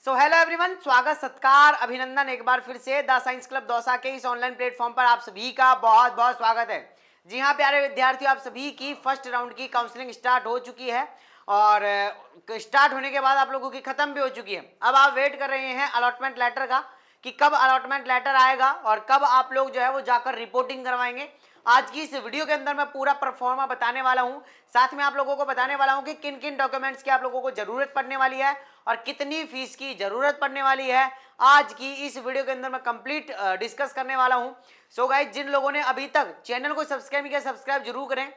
So hello everyone, स्वागत सत्कार अभिनंदन एक बार फिर से द साइंस क्लब दौसा के इस ऑनलाइन प्लेटफॉर्म पर आप सभी का बहुत बहुत स्वागत है। जी हाँ प्यारे विद्यार्थियों, आप सभी की फर्स्ट राउंड की काउंसलिंग स्टार्ट हो चुकी है और स्टार्ट होने के बाद आप लोगों की खत्म भी हो चुकी है। अब आप वेट कर रहे हैं अलॉटमेंट लेटर का कि कब अलॉटमेंट लेटर आएगा और कब आप लोग जो है वो जाकर रिपोर्टिंग करवाएंगे। आज की इस वीडियो के अंदर मैं पूरा परफॉर्मा बताने वाला हूं, साथ में आप लोगों को बताने वाला हूं कि किन किन डॉक्यूमेंट्स की आप लोगों को जरूरत पड़ने वाली है और कितनी फीस की जरूरत पड़ने वाली है। आज की इस वीडियो के अंदर मैं कंप्लीट डिस्कस करने वाला हूं। सो गाइस, जिन लोगों ने अभी तक चैनल को सब्सक्राइब किया, सब्सक्राइब जरूर करें,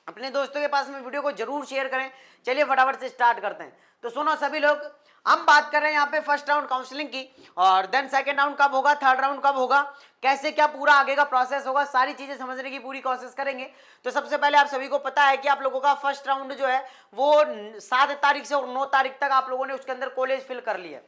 अपने दोस्तों के पास में वीडियो को जरूर शेयर करें। चलिए फटाफट से स्टार्ट करते हैं। तो सुनो सभी लोग, हम बात कर रहे हैं यहाँ पे फर्स्ट राउंड काउंसलिंग की और देन सेकंड राउंड कब होगा, थर्ड राउंड कब होगा, कैसे क्या पूरा आगे का प्रोसेस होगा, सारी चीजें समझने की पूरी कोशिश करेंगे। तो सबसे पहले आप सभी को पता है कि आप लोगों का फर्स्ट राउंड जो है वो 7 तारीख से और 9 तारीख तक आप लोगों ने उसके अंदर कॉलेज फिल कर लिया,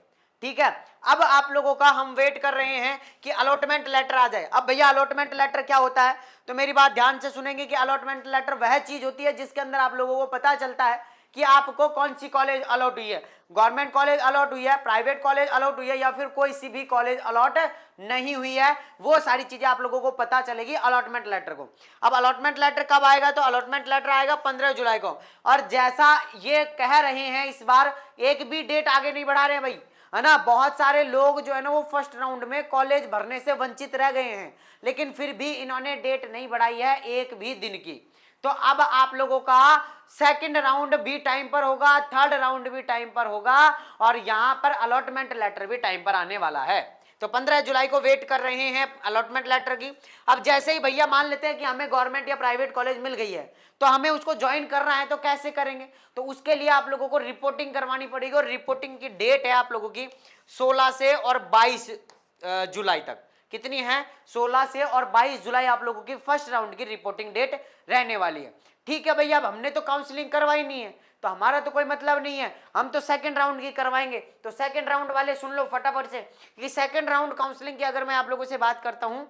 ठीक है। अब आप लोगों का हम वेट कर रहे हैं कि अलॉटमेंट लेटर आ जाए। अब भैया अलॉटमेंट लेटर क्या होता है, तो मेरी बात ध्यान से सुनेंगे कि अलॉटमेंट लेटर वह चीज होती है जिसके अंदर आप लोगों को पता चलता है कि आपको कौन सी कॉलेज अलॉट हुई है, गवर्नमेंट कॉलेज अलॉट हुई है, प्राइवेट कॉलेज अलॉट हुई है या फिर कोई सी भी कॉलेज अलॉट नहीं हुई है। वो सारी चीजें आप लोगों को पता चलेगी अलॉटमेंट लेटर को। अब अलॉटमेंट लेटर कब आएगा, तो अलॉटमेंट लेटर आएगा 15 जुलाई को। और जैसा ये कह रहे हैं, इस बार एक भी डेट आगे नहीं बढ़ा रहे हैं भाई, है ना। बहुत सारे लोग जो है ना वो फर्स्ट राउंड में कॉलेज भरने से वंचित रह गए हैं, लेकिन फिर भी इन्होंने डेट नहीं बढ़ाई है एक भी दिन की। तो अब आप लोगों का सेकंड राउंड भी टाइम पर होगा, थर्ड राउंड भी टाइम पर होगा और यहां पर अलॉटमेंट लेटर भी टाइम पर आने वाला है। तो 15 जुलाई को वेट कर रहे हैं अलॉटमेंट लेटर की। अब जैसे ही भैया मान लेते हैं कि हमें गवर्नमेंट या प्राइवेट कॉलेज मिल गई है तो हमें उसको ज्वाइन करना है, तो कैसे करेंगे, तो उसके लिए आप लोगों को रिपोर्टिंग करवानी पड़ेगी और रिपोर्टिंग की डेट है आप लोगों की 16 से और 22 जुलाई तक। कितनी है, 16 से और 22 जुलाई आप लोगों की फर्स्ट राउंड की रिपोर्टिंग डेट रहने वाली है। ठीक है भैया, अब हमने तो काउंसलिंग करवाई नहीं है तो हमारा तो कोई मतलब नहीं है, हम तो सेकंड राउंड की करवाएंगे। तो सेकंड राउंड वाले सुन लो फटाफट से कि सेकंड राउंड काउंसलिंग की अगर मैं आप लोगों से बात करता हूं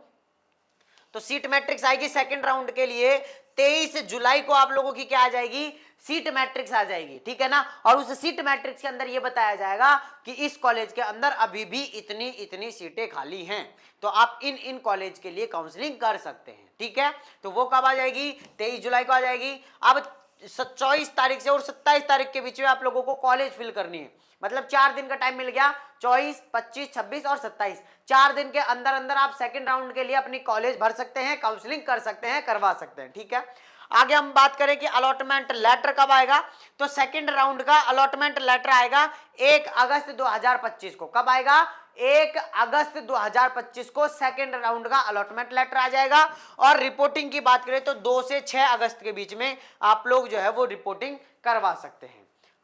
तो सीट मैट्रिक्स आएगी सेकंड राउंड के लिए 23 जुलाई को। आप लोगों की क्या आ जाएगी, सीट मैट्रिक्स आ जाएगी, ठीक है ना। और उस सीट मैट्रिक्स के अंदर ये बताया जाएगा कि इस कॉलेज के अंदर अभी भी इतनी इतनी सीटें खाली हैं, तो आप इन इन कॉलेज के लिए काउंसलिंग कर सकते हैं, ठीक है। तो वो कब आ जाएगी, 23 जुलाई को आ जाएगी। अब 24 तारीख से और 27 तारीख के बीच में आप लोगों को कॉलेज फिल करनी है, मतलब 4 दिन का टाइम मिल गया, 24, 25, 26 और 27। 4 दिन के अंदर अंदर आप सेकंड राउंड के लिए अपनी कॉलेज भर सकते हैं, काउंसलिंग कर सकते हैं, करवा सकते हैं, ठीक है। आगे हम बात करें कि अलॉटमेंट लेटर कब आएगा, तो सेकंड राउंड का अलॉटमेंट लेटर आएगा 1 अगस्त 2025 को। कब आएगा, 1 अगस्त 2025 को सेकंड राउंड का अलॉटमेंट लेटर आ जाएगा। और रिपोर्टिंग की बात करें तो 2 से 6 अगस्त के बीच में आप लोग जो है वो रिपोर्टिंग करवा सकते हैं।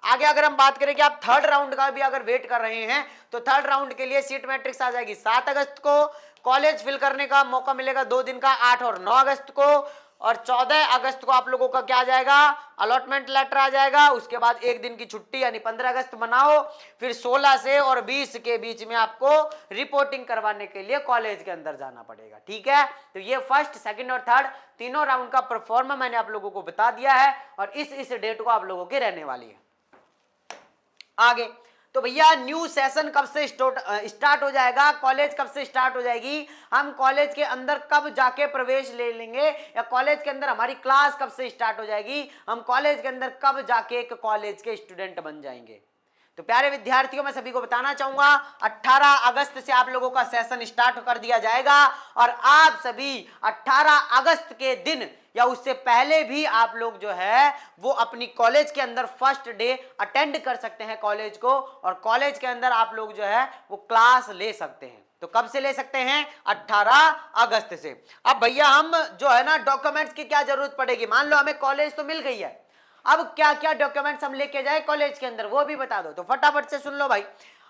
आगे अगर हम बात करें कि आप थर्ड राउंड का भी अगर वेट कर रहे हैं तो थर्ड राउंड के लिए सीट मैट्रिक्स आ जाएगी 7 अगस्त को। कॉलेज फिल करने का मौका मिलेगा 2 दिन का, 8 और 9 अगस्त को। और 14 अगस्त को आप लोगों का क्या आ जाएगा, अलॉटमेंट लेटर आ जाएगा। उसके बाद एक दिन की छुट्टी यानी 15 अगस्त मनाओ। फिर 16 से और 20 के बीच में आपको रिपोर्टिंग करवाने के लिए कॉलेज के अंदर जाना पड़ेगा, ठीक है। तो ये फर्स्ट, सेकंड और थर्ड तीनों राउंड का परफॉर्मा मैंने आप लोगों को बता दिया है और इस डेट को आप लोगों की रहने वाली है। आगे तो भैया न्यू सेशन कब से स्टार्ट हो जाएगा, कॉलेज कब से स्टार्ट हो जाएगी, हम कॉलेज के अंदर कब जाके प्रवेश ले लेंगे या कॉलेज के अंदर हमारी क्लास कब से स्टार्ट हो जाएगी, हम कॉलेज के अंदर कब जाके एक कॉलेज के स्टूडेंट बन जाएंगे। तो प्यारे विद्यार्थियों, मैं सभी को बताना चाहूंगा 18 अगस्त से आप लोगों का सेशन स्टार्ट कर दिया जाएगा और आप सभी 18 अगस्त के दिन या उससे पहले भी आप लोग जो है वो अपनी कॉलेज के अंदर फर्स्ट डे अटेंड कर सकते हैं कॉलेज को और कॉलेज के अंदर आप लोग जो है वो क्लास ले सकते हैं। तो कब से ले सकते हैं, 18 अगस्त से। अब भैया हम जो है ना डॉक्यूमेंट्स की क्या जरूरत पड़ेगी, मान लो हमें कॉलेज तो मिल गई है, अब क्या क्या डॉक्यूमेंट्स हम लेके जाए कॉलेज के अंदर वो भी बता दो। तो फटाफट से सुन लो भाई,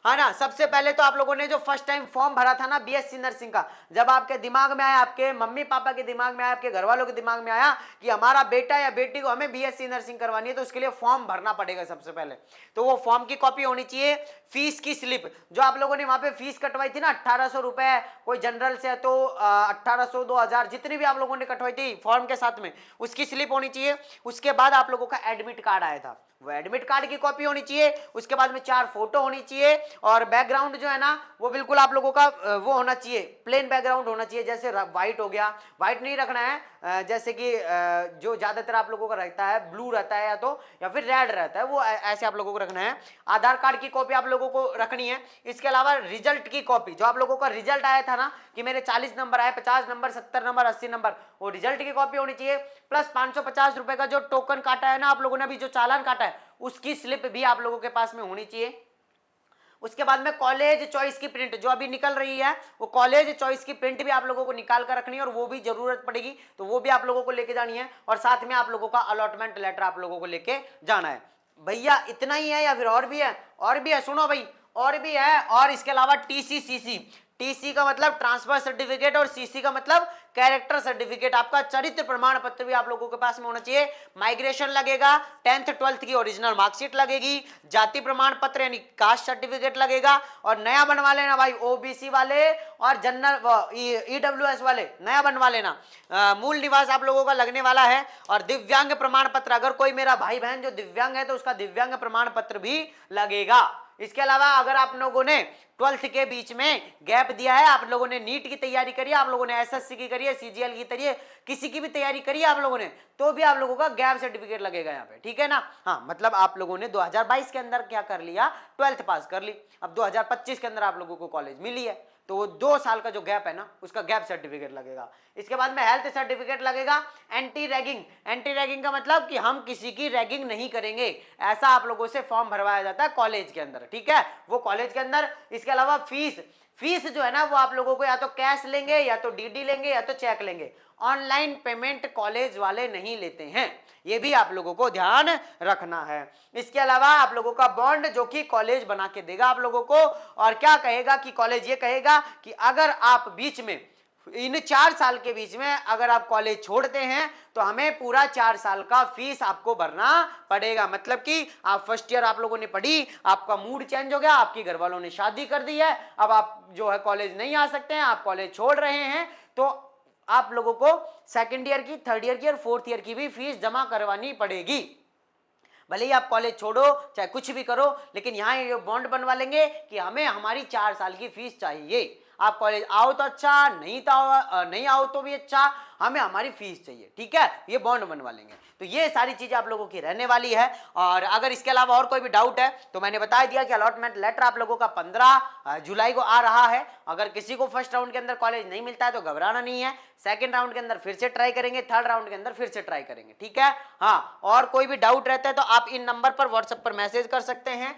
है ना। सबसे पहले तो आप लोगों ने जो फर्स्ट टाइम फॉर्म भरा था ना बीएससी नर्सिंग का, जब आपके दिमाग में आया, आपके मम्मी पापा के दिमाग में आया, आपके घर वालों के दिमाग में आया कि हमारा बेटा या बेटी को हमें बीएससी नर्सिंग करवानी है, तो उसके लिए फॉर्म भरना पड़ेगा सबसे पहले। तो वो फॉर्म की कॉपी होनी चाहिए, फीस की स्लिप जो आप लोगों ने वहां पे फीस कटवाई थी ना 1800 रुपए, कोई जनरल से तो 1800, 2000 जितनी भी आप लोगों ने कटवाई थी फॉर्म के साथ में, उसकी स्लिप होनी चाहिए। उसके बाद आप लोगों का एडमिट कार्ड आया था, वो एडमिट कार्ड की कॉपी होनी चाहिए, उसके बाद में 4 फोटो होनी चाहिए, और बैकग्राउंड जो है ना वो बिल्कुल आप लोगों का वो होना चाहिए, प्लेन बैकग्राउंड होना चाहिए, जैसे व्हाइट हो गया, व्हाइट नहीं रखना है, जैसे कि जो ज्यादातर आप लोगों का रहता है ब्लू रहता है या फिर रेड रहता है, वो ऐसे आप लोगों को रखना है। आधार कार्ड की कॉपी आप लोगों को रखनी है। इसके अलावा रिजल्ट की कॉपी, जो आप लोगों का रिजल्ट आया था ना कि मेरे 40 नंबर आए, 50 नंबर, 70 नंबर, 80 नंबर, वो रिजल्ट की कॉपी होनी चाहिए। प्लस 550 रुपए का जो टोकन काटा है ना आप लोगों ने, अभी जो चालान काटा है उसकी स्लिप भी आप लोगों के पास में होनी चाहिए। उसके बाद में कॉलेज चॉइस की प्रिंट जो अभी निकल रही है, वो कॉलेज चॉइस की प्रिंट भी आप लोगों को निकाल कर रखनी है, और वो भी जरूरत पड़ेगी तो वो भी आप लोगों को लेके जानी है। और साथ में आप लोगों का अलॉटमेंट लेटर आप लोगों को लेके जाना है। भैया इतना ही है या फिर और भी है? और भी है, सुनो भाई, और भी है। और इसके अलावा TC/CC, TC का मतलब ट्रांसफर सर्टिफिकेट और CC का मतलब कैरेक्टर सर्टिफिकेट, आपका चरित्र प्रमाण पत्र भी आप लोगों के पास में होना चाहिए। माइग्रेशन लगेगा, 10th 12th की ओरिजिनल मार्कशीट लगेगी, जाति प्रमाण पत्र यानी कास्ट सर्टिफिकेट लगेगा, और नया बनवा लेना भाई OBC वाले और जनरल EWS वाले नया बनवा लेना। मूल निवास आप लोगों का लगने वाला है, और दिव्यांग प्रमाण पत्र, अगर कोई मेरा भाई बहन जो दिव्यांग है तो उसका दिव्यांग प्रमाण पत्र भी लगेगा। इसके अलावा अगर आप लोगों ने 12th के बीच में गैप दिया है, आप लोगों ने नीट की तैयारी करी है, आप लोगों ने SSC की करी है, CGL की करी है, किसी की भी तैयारी करी है आप लोगों ने, तो भी आप लोगों का गैप सर्टिफिकेट लगेगा यहाँ पे, ठीक है ना। हाँ, मतलब आप लोगों ने 2022 के अंदर क्या कर लिया, 12th पास कर ली, अब 2025 के अंदर आप लोगों को कॉलेज मिली है, तो वो 2 साल का जो गैप है ना उसका गैप सर्टिफिकेट लगेगा। इसके बाद में हेल्थ सर्टिफिकेट लगेगा। एंटी रैगिंग का मतलब कि हम किसी की रैगिंग नहीं करेंगे, ऐसा आप लोगों से फॉर्म भरवाया जाता है कॉलेज के अंदर, ठीक है, वो कॉलेज के अंदर। इसके अलावा फीस जो है ना वो आप लोगों को या तो कैश लेंगे, या तो DD लेंगे, या तो चेक लेंगे। ऑनलाइन पेमेंट कॉलेज वाले नहीं लेते हैं, ये भी आप लोगों को ध्यान रखना है। इसके अलावा आप लोगों का बॉन्ड जो कि कॉलेज बना के देगा आप लोगों को, और क्या कहेगा कि कॉलेज ये कहेगा कि अगर आप बीच में इन 4 साल के बीच में अगर आप कॉलेज छोड़ते हैं तो हमें पूरा 4 साल का फीस आपको भरना पड़ेगा। मतलब कि आप फर्स्ट ईयर आप लोगों ने पढ़ी, आपका मूड चेंज हो गया, आपके घर वालों ने शादी कर दी है, अब आप जो है कॉलेज नहीं आ सकते हैं, आप कॉलेज छोड़ रहे हैं, तो आप लोगों को सेकेंड ईयर की, थर्ड ईयर की और फोर्थ ईयर की भी फीस जमा करवानी पड़ेगी। भले ही आप कॉलेज छोड़ो चाहे कुछ भी करो, लेकिन यहाँ ये बॉन्ड बनवा लेंगे कि हमें हमारी 4 साल की फीस चाहिए। आप कॉलेज आओ तो अच्छा, नहीं आओ तो भी अच्छा, हमें हमारी फीस चाहिए, ठीक है, ये बॉन्ड बनवा लेंगे। तो ये सारी चीजें आप लोगों की रहने वाली है। और अगर इसके अलावा और कोई भी डाउट है तो मैंने बता दिया कि अलॉटमेंट लेटर आप लोगों का 15 जुलाई को आ रहा है। अगर किसी को फर्स्ट राउंड के अंदर कॉलेज नहीं मिलता है तो घबराना नहीं है, सेकंड राउंड के अंदर फिर से ट्राई करेंगे, थर्ड राउंड के अंदर फिर से ट्राई करेंगे, ठीक है। हाँ, और कोई भी डाउट रहता है तो आप इन नंबर पर व्हाट्सएप पर मैसेज कर सकते हैं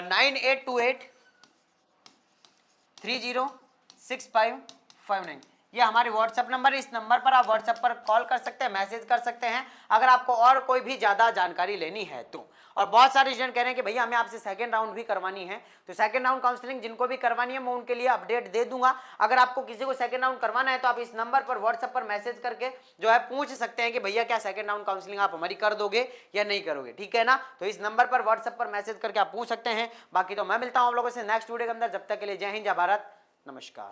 9828306559, ये हमारे व्हाट्सएप नंबर है। इस नंबर पर आप व्हाट्सएप पर कॉल कर सकते हैं, मैसेज कर सकते हैं अगर आपको और कोई भी ज़्यादा जानकारी लेनी है तो। और बहुत सारे स्टूडेंट कह रहे हैं कि भैया हमें आपसे सेकंड राउंड भी करवानी है, तो सेकंड राउंड काउंसलिंग जिनको भी करवानी है मैं उनके लिए अपडेट दे दूंगा। अगर आपको किसी को सेकंड राउंड करवाना है तो आप इस नंबर पर व्हाट्सएप पर मैसेज करके जो है पूछ सकते हैं कि भैया क्या सेकंड राउंड काउंसलिंग आप हमारी कर दोगे या नहीं करोगे, ठीक है ना। तो इस नंबर पर व्हाट्सएप पर मैसेज करके आप पूछ सकते हैं। बाकी तो मैं मिलता हूँ आप लोगों से नेक्स्ट वीडियो के अंदर, जब तक के लिए जय हिंद, जय भारत, नमस्कार।